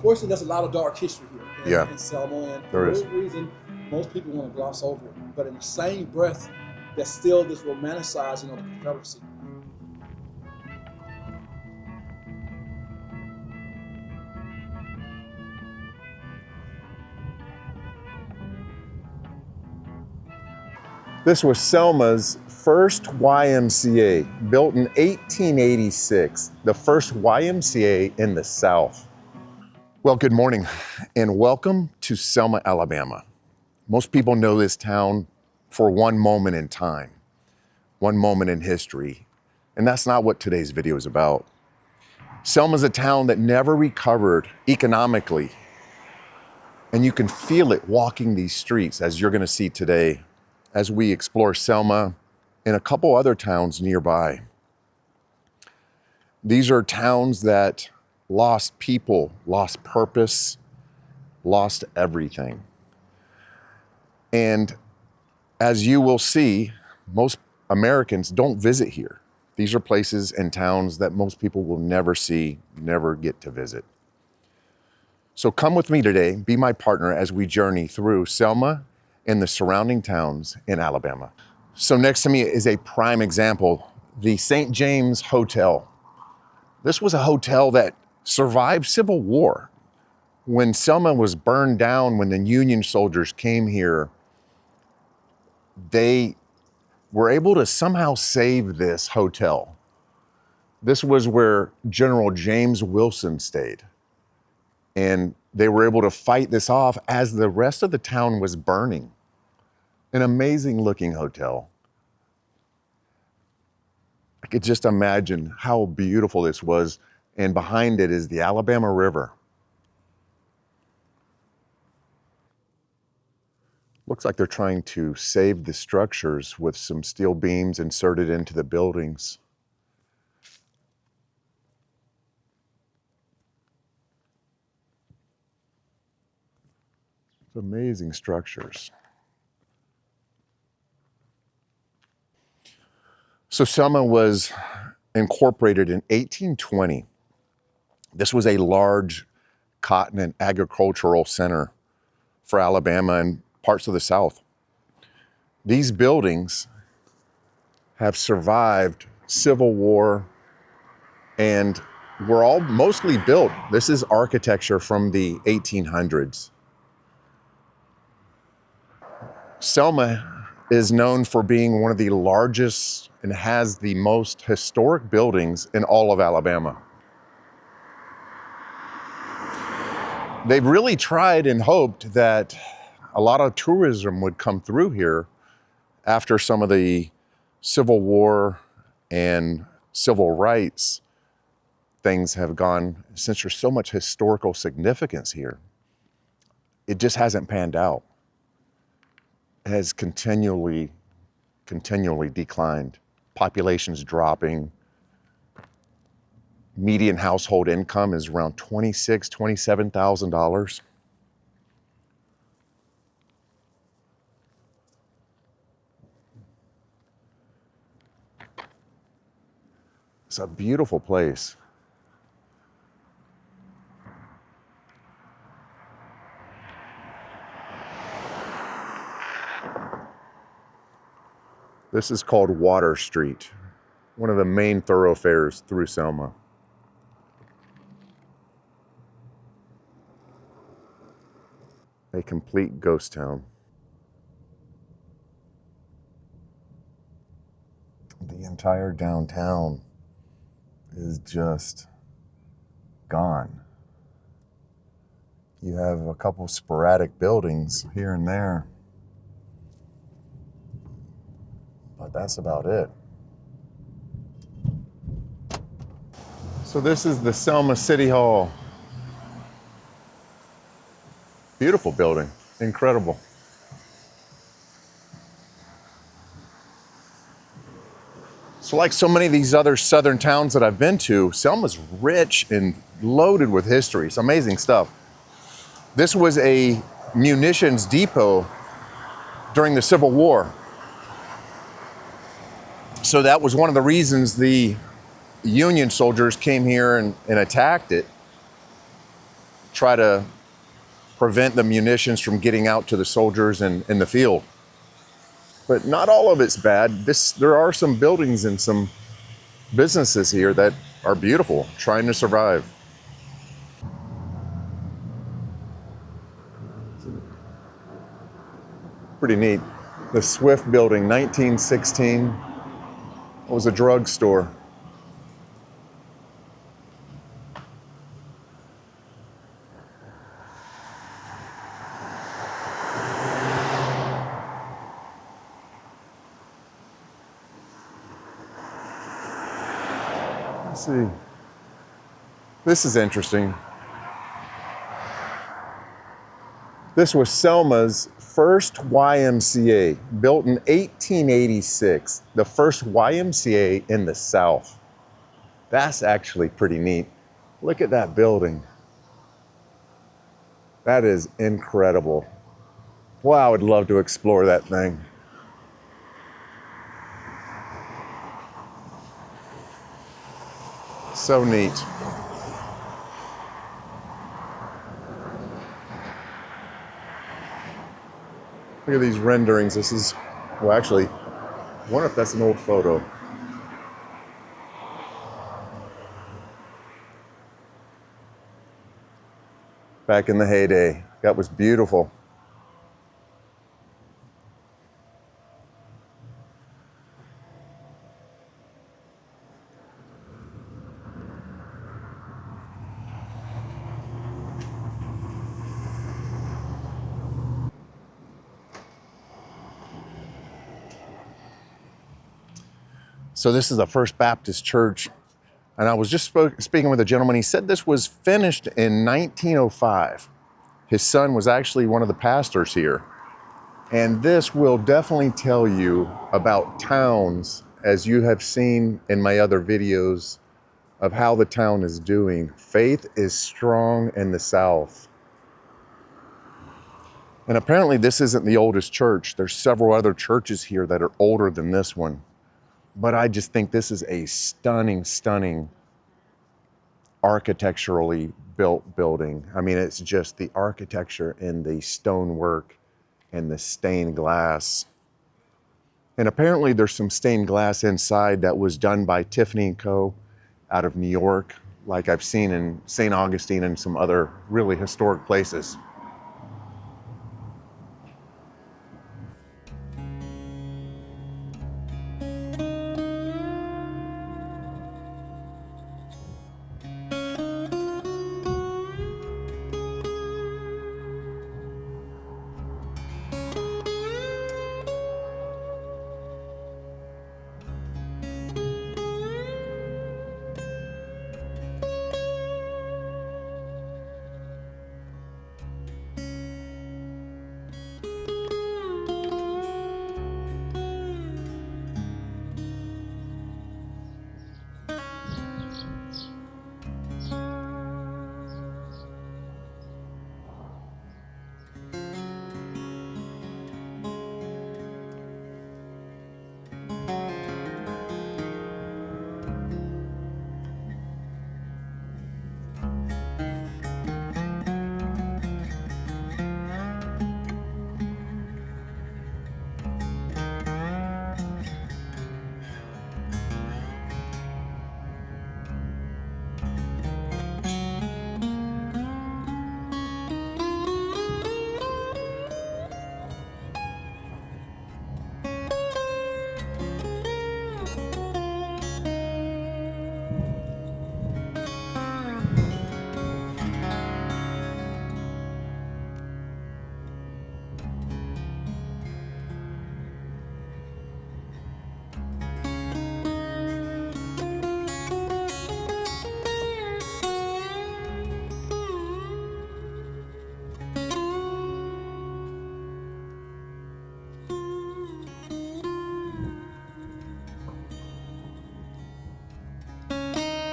unfortunately, there's a lot of dark history here in Selma, and there for is. no reason, most people want to gloss over it. But in the same breath, there's still this romanticizing of the Confederacy. This was Selma's first YMCA, built in 1886, the first YMCA in the South. Well, good morning and welcome to Selma, Alabama. Most people know this town for one moment in time, one moment in history, and that's not what today's video is about. Selma's a town that never recovered economically, and you can feel it walking these streets, as you're gonna see today, as we explore Selma and a couple other towns nearby. These are towns that lost people, lost purpose, lost everything. And as you will see, most Americans don't visit here. These are places and towns that most people will never see, never get to visit. So come with me today, be my partner as we journey through Selma and the surrounding towns in Alabama. So next to me is a prime example, the St. James Hotel. This was a hotel that survived Civil War. When Selma was burned down, when the Union soldiers came here, they were able to somehow save this hotel. This was where General James Wilson stayed. And they were able to fight this off as the rest of the town was burning. An amazing looking hotel. I could just imagine how beautiful this was. And behind it is the Alabama River. Looks like they're trying to save the structures with some steel beams inserted into the buildings. It's amazing structures. So Selma was incorporated in 1820. This was a large cotton and agricultural center for Alabama and parts of the South. These buildings have survived Civil War and were all mostly built. This is architecture from the 1800s. Selma is known for being one of the largest and has the most historic buildings in all of Alabama. They've really tried and hoped that a lot of tourism would come through here after some of the Civil War and civil rights things have gone, since there's so much historical significance here. It just hasn't panned out. It has continually declined. Population's dropping. Median household income is around $26,000, $27,000. It's a beautiful place. This is called Water Street, one of the main thoroughfares through Selma. A complete ghost town. The entire downtown is just gone. You have a couple sporadic buildings here and there, but that's about it. So this is the Selma City Hall. Beautiful building, incredible. So like so many of these other southern towns that I've been to, Selma's rich and loaded with history. It's amazing stuff. This was a munitions depot during the Civil War. So that was one of the reasons the Union soldiers came here and attacked it. try to prevent the munitions from getting out to the soldiers in the field. But not all of it's bad. There are some buildings and some businesses here that are beautiful, trying to survive. Pretty neat. The Swift building, 1916, was a drugstore. Let's see. This is interesting. This was Selma's first YMCA, built in 1886. The first YMCA in the South. That's actually pretty neat. Look at that building. That is incredible. Wow, I would love to explore that thing. So neat. Look at these renderings. This is, well, actually, I wonder if that's an old photo. Back in the heyday, that was beautiful. So this is the First Baptist Church, and I was just speaking with a gentleman. He said this was finished in 1905. His son was actually one of the pastors here. And this will definitely tell you about towns, as you have seen in my other videos, of how the town is doing. Faith is strong in the South. And apparently this isn't the oldest church. There's several other churches here that are older than this one. But I just think this is a stunning, stunning architecturally built building. I mean, it's just the architecture and the stonework and the stained glass. And apparently there's some stained glass inside that was done by Tiffany & Co. out of New York, like I've seen in St. Augustine and some other really historic places.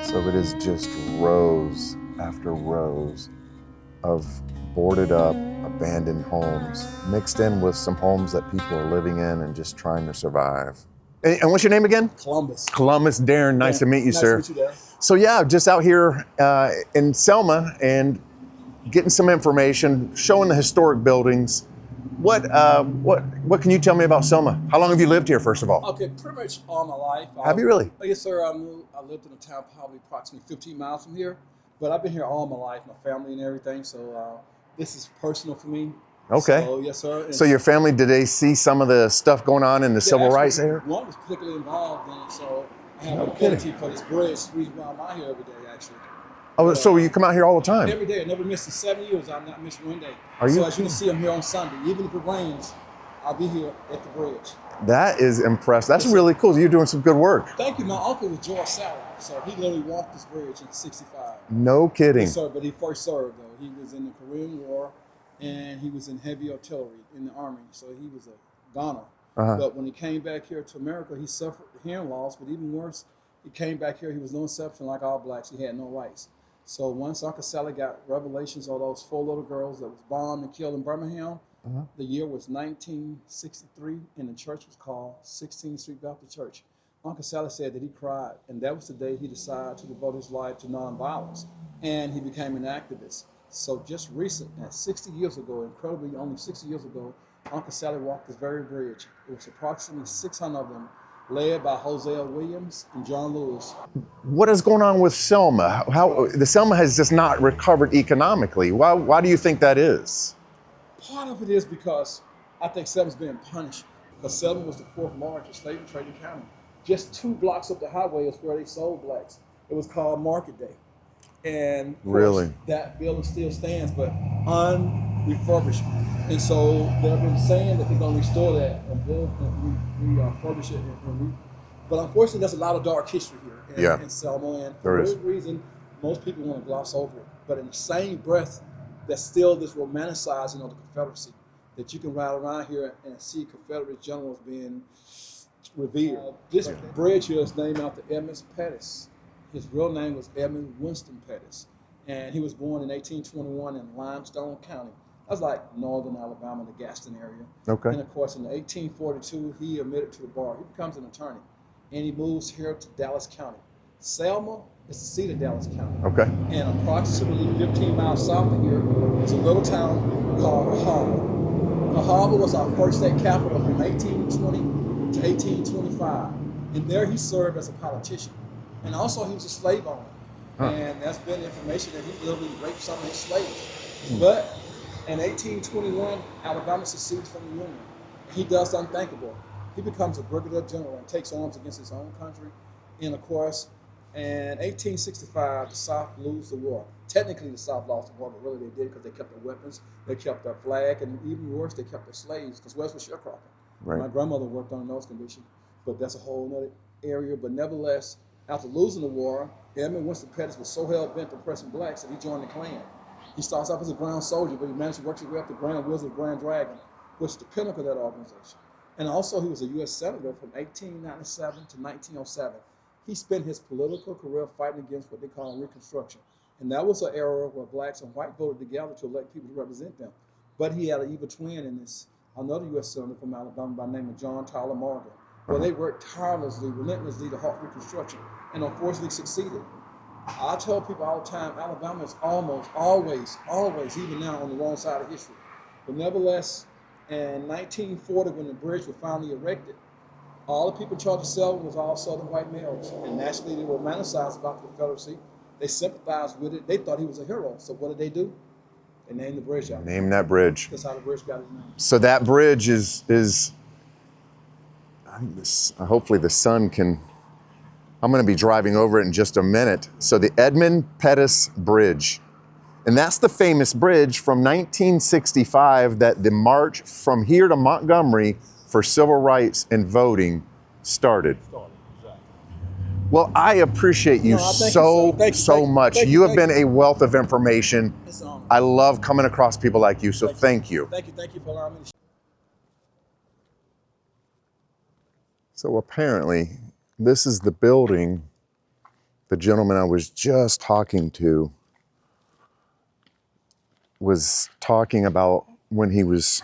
So it is just rows after rows of boarded up, abandoned homes, mixed in with some homes that people are living in and just trying to survive. And what's your name again? Columbus. Columbus, Darren. Nice to meet you, sir. Nice to meet you, Darren. So yeah, just out here in Selma, and getting some information, showing the historic buildings. What can you tell me about Selma? How long have you lived here, first of all? Okay, pretty much all my life. Have you really? Yes, sir. I lived in a town probably approximately 15 miles from here, but I've been here all my life, my family and everything. So this is personal for me. Okay. So yes, sir. And So your family, did they see some of the stuff going on in the civil rights era? one was particularly involved in it, so I have No an kidding. affinity for this bridge. It's the reason why I'm out here every day, actually. Oh, so you come out here all the time? Every day. I never missed in 7 years. I've not missed one day. Are you So as you can see, I'm here on Sunday. Even if it rains, I'll be here at the bridge. That is impressive. That's really cool. You're doing some good work. Thank you. My uncle was George Selma, so he literally walked this bridge in '65. No kidding. Yes, sir, but he first served, though. He was in the Korean War, and he was in heavy artillery in the Army, so he was a gunner. But when he came back here to America, he suffered hearing loss, but even worse, he came back here, he was no exception like all blacks. He had no rights. So once Uncle Sally got revelations of those 4 little girls that was bombed and killed in Birmingham, the year was 1963, and the church was called 16th Street Baptist Church. Uncle Sally said that he cried, and that was the day he decided to devote his life to nonviolence, and he became an activist. So just recent, 60 years ago, incredibly only 60 years ago, Uncle Sally walked this very bridge. It was approximately 600 of them, led by Hosea Williams and John Lewis. What is going on with Selma? How the Selma has just not recovered economically. Why do you think that is? Part of it is because I think Selma's being punished, because Selma was the 4th largest slave trading county. Just 2 blocks up the highway is where they sold blacks. It was called Market Day. And of course, that building still stands, but unrefurbished. And so they've been saying that they're going to restore that and refurbish it. But unfortunately, there's a lot of dark history here in Selma. And for good reason, most people want to gloss over it. But in the same breath, there's still this romanticizing of the Confederacy, that you can ride around here and see Confederate generals being revered. This bridge here is named after Edmund Pettus. His real name was Edmund Winston Pettus, and he was born in 1821 in Limestone County. That's like northern Alabama, the Gaston area. Okay. And of course, in 1842, he admitted to the bar. He becomes an attorney, and he moves here to Dallas County. Selma is the seat of Dallas County. Okay. And approximately 15 miles south of here is a little town called Cahaba. Cahaba was our first state capital from 1820 to 1825, and there he served as a politician. And also he was a slave owner. And that's been information that he literally raped some of his slaves. But in 1821, Alabama secedes from the Union. He does the unthinkable. He becomes a brigadier general and takes arms against his own country. And of course, in 1865, the South loses the war. Technically, the South lost the war, but really they did because they kept their weapons, they kept their flag, and even worse, they kept their slaves, because West was sharecropping. Right. My grandmother worked on those conditions, but that's a whole other area. But nevertheless, after losing the war, Edmund Winston Pettus was so hell-bent on oppressing blacks that he joined the Klan. He starts off as a ground soldier, but he managed to work his way up to Grand Wizard, Grand Dragon, which is the pinnacle of that organization. And also, he was a U.S. Senator from 1897 to 1907. He spent his political career fighting against what they call Reconstruction. And that was an era where blacks and whites voted together to elect people to represent them. But he had an evil twin in this, another U.S. Senator from Alabama by the name of John Tyler Morgan, where they worked tirelessly, relentlessly to halt Reconstruction, and unfortunately succeeded. I tell people all the time, Alabama is almost always, even now, on the wrong side of history. But nevertheless, in 1940, when the bridge was finally erected, all the people in charge of Selma was all Southern white males. And naturally, they were romanticized about the Confederacy. They sympathized with it. They thought he was a hero. So what did they do? They named the bridge out. Name that bridge. That's how the bridge got its name. So that bridge is I think hopefully the sun can, I'm going to be driving over it in just a minute. So the Edmund Pettus Bridge. And that's the famous bridge from 1965 that the march from here to Montgomery for civil rights and voting started. Well, I appreciate you so much. You have been a wealth of information. I love coming across people like you, so thank you. Thank you for allowing me to. So apparently, this is the building the gentleman I was just talking to was talking about when he was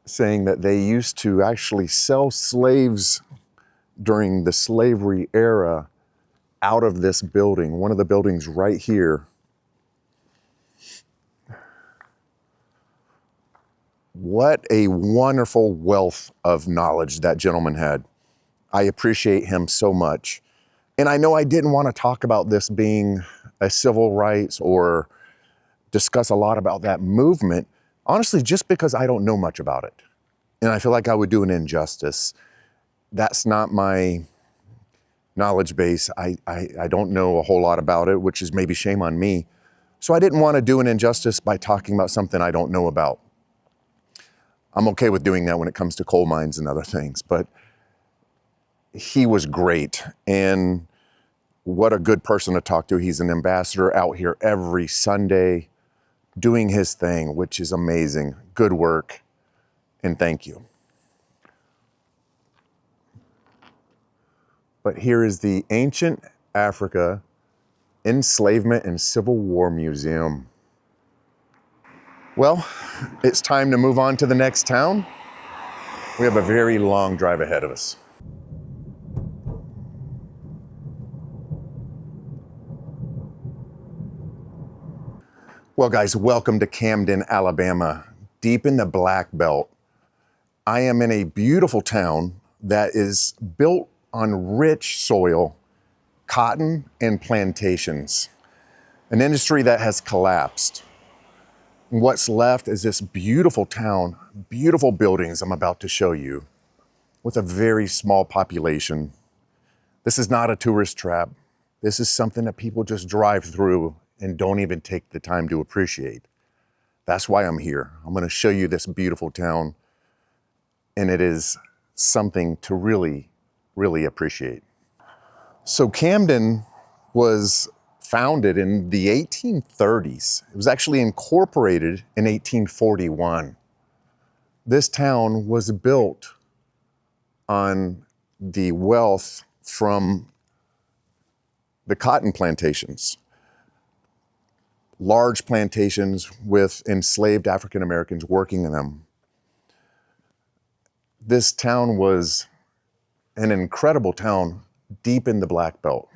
saying that they used to actually sell slaves during the slavery era out of this building, one of the buildings right here. What a wonderful wealth of knowledge that gentleman had. I appreciate him so much. And I know I didn't want to talk about this being a civil rights or discuss a lot about that movement, honestly, just because I don't know much about it. And I feel like I would do an injustice. That's not my knowledge base. I don't know a whole lot about it, which is maybe shame on me. So I didn't want to do an injustice by talking about something I don't know about. I'm okay with doing that when it comes to coal mines and other things, but he was great. And what a good person to talk to. He's an ambassador out here every Sunday doing his thing, which is amazing. Good work, and thank you. But here is the Ancient Africa Enslavement and Civil War Museum. Well, it's time to move on to the next town. We have a very long drive ahead of us. Well, guys, welcome to Camden, Alabama, deep in the Black Belt. I am in a beautiful town that is built on rich soil, cotton and plantations, an industry that has collapsed. What's left is this beautiful town, beautiful buildings I'm about to show you, with a very small population. This is not a tourist trap. This is something that people just drive through and don't even take the time to appreciate. That's why I'm here. I'm going to show you this beautiful town, and it is something to really, really appreciate. So Camden was founded in the 1830s. It was actually incorporated in 1841. This town was built on the wealth from the cotton plantations. Large plantations with enslaved African Americans working in them. This town was an incredible town deep in the Black Belt.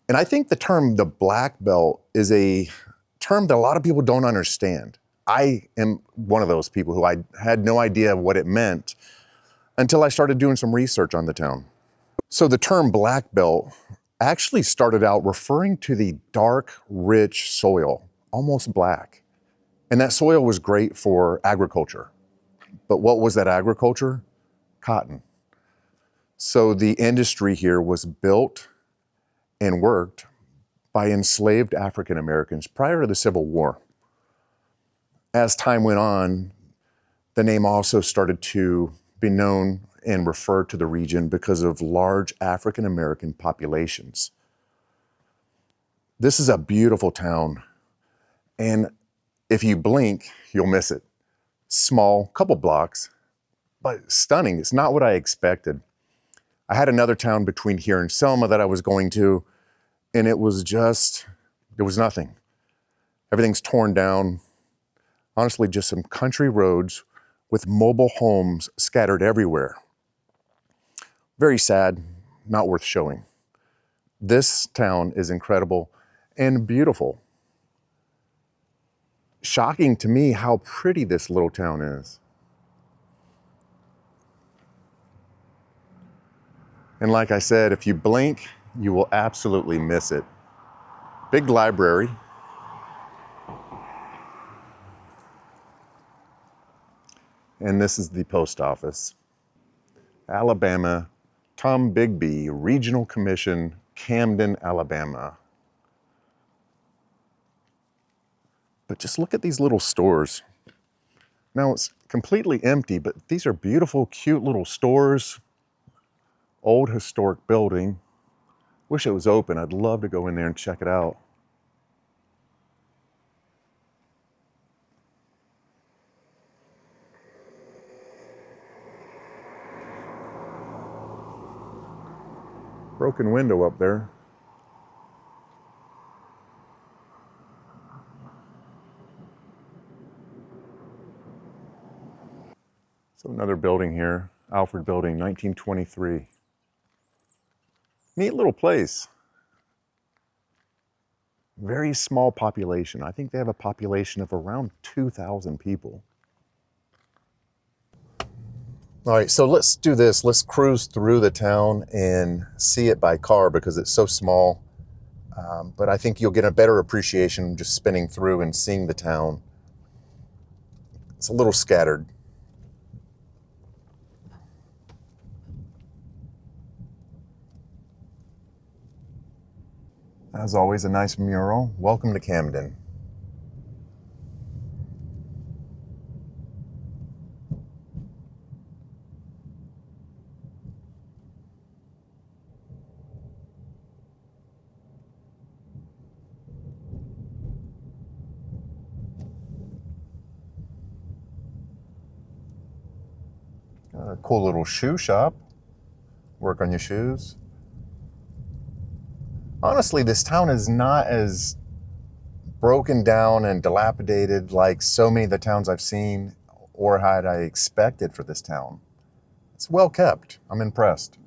And I think the term the Black Belt is a term that a lot of people don't understand. I am one of those people who I had no idea what it meant until I started doing some research on the town. So the term Black Belt actually started out referring to the dark, rich soil, almost black. And that soil was great for agriculture. But what was that agriculture? Cotton. So the industry here was built and worked by enslaved African Americans prior to the Civil War. As time went on, the name also started to be known and referred to the region because of large African American populations. This is a beautiful town, and if you blink, you'll miss it. Small, couple blocks, but stunning. It's not what I expected. I had another town between here and Selma that I was going to, and it was just, there was nothing. Everything's torn down. Honestly, just some country roads with mobile homes scattered everywhere. Very sad, not worth showing. This town is incredible and beautiful. Shocking to me how pretty this little town is. And like I said, if you blink, you will absolutely miss it. Big library. And this is the post office. Alabama, Tom Bigby, Regional Commission, Camden, Alabama. But just look at these little stores. Now it's completely empty, but these are beautiful, cute little stores. Old historic building. Wish it was open. I'd love to go in there and check it out. Broken window up there. So another building here, Alfred Building, 1923. Neat little place. Very small population. I think they have a population of around 2,000 people. All right, so let's do this. Let's cruise through the town and see it by car because it's so small. But I think you'll get a better appreciation just spinning through and seeing the town. It's a little scattered. As always, a nice mural. Welcome to Camden. A cool little shoe shop. Work on your shoes. Honestly, this town is not as broken down and dilapidated like so many of the towns I've seen or had I expected for this town. It's well kept. I'm impressed.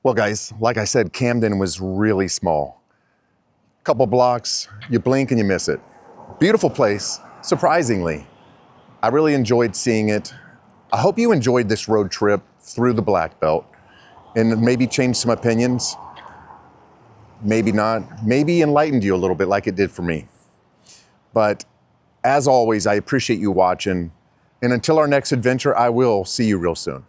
Well, guys, like I said, Camden was really small. Couple blocks, you blink and you miss it. Beautiful place, surprisingly. I really enjoyed seeing it. I hope you enjoyed this road trip through the Black Belt and maybe changed some opinions. Maybe not. Maybe enlightened you a little bit like it did for me. But as always, I appreciate you watching. And until our next adventure, I will see you real soon.